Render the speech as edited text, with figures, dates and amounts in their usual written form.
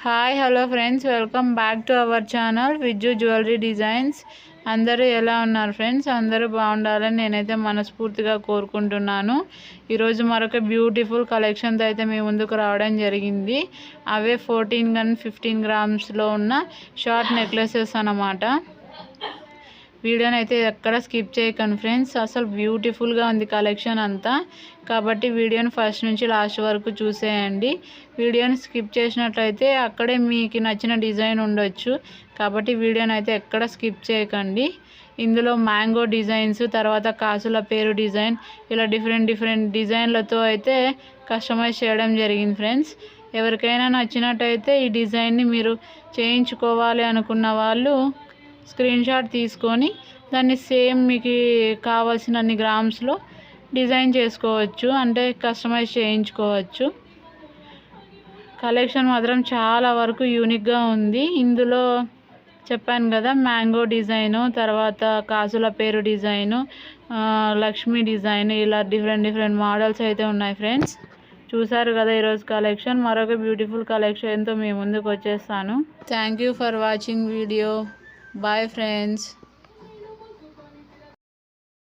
Hi hello friends, welcome back to our channel Vijju jewellery designs. అందరూ ఎలా ఉన్నారు friends? అందరూ బాగుండాలని నేనైతే మనస్ఫూర్తిగా కోరుకుంటున్నాను. ఈరోజు మరొక బ్యూటిఫుల్ కలెక్షన్తో అయితే మీ ముందుకు రావడం జరిగింది. అవే 14 and 15 గ్రామ్స్లో ఉన్న షార్ట్ నెక్లెసెస్ అన్నమాట. వీడియోని అయితే ఎక్కడ స్కిప్ చేయకండి ఫ్రెండ్స్. అసలు బ్యూటిఫుల్గా ఉంది కలెక్షన్ అంతా, కాబట్టి వీడియోని ఫస్ట్ నుంచి లాస్ట్ వరకు చూసేయండి. వీడియోని స్కిప్ చేసినట్లయితే అక్కడే మీకు నచ్చిన డిజైన్ ఉండొచ్చు, కాబట్టి వీడియోని అయితే ఎక్కడ స్కిప్ చేయకండి. ఇందులో మ్యాంగో డిజైన్స్, తర్వాత కాసుల పేరు డిజైన్, ఇలా డిఫరెంట్ డిజైన్లతో అయితే కస్టమైజ్ చేయడం జరిగింది ఫ్రెండ్స్. ఎవరికైనా నచ్చినట్టయితే ఈ డిజైన్ని మీరు చేయించుకోవాలి అనుకున్న వాళ్ళు స్క్రీన్ షాట్ తీసుకొని దాన్ని సేమ్ మీకు కావాల్సినన్ని గ్రామ్స్లో డిజైన్ చేసుకోవచ్చు, అంటే కస్టమైజ్ చేయించుకోవచ్చు. కలెక్షన్ మాత్రం చాలా వరకు యూనిక్గా ఉంది. ఇందులో చెప్పాను కదా, మ్యాంగో డిజైను, తర్వాత కాసుల పేరు డిజైను, లక్ష్మీ డిజైన్, ఇలా డిఫరెంట్ మోడల్స్ అయితే ఉన్నాయి ఫ్రెండ్స్. చూసారు కదా ఈరోజు కలెక్షన్. మరొక బ్యూటిఫుల్ కలెక్షన్తో మీ ముందుకు వచ్చేస్తాను. Thank you for watching video. Bye friends.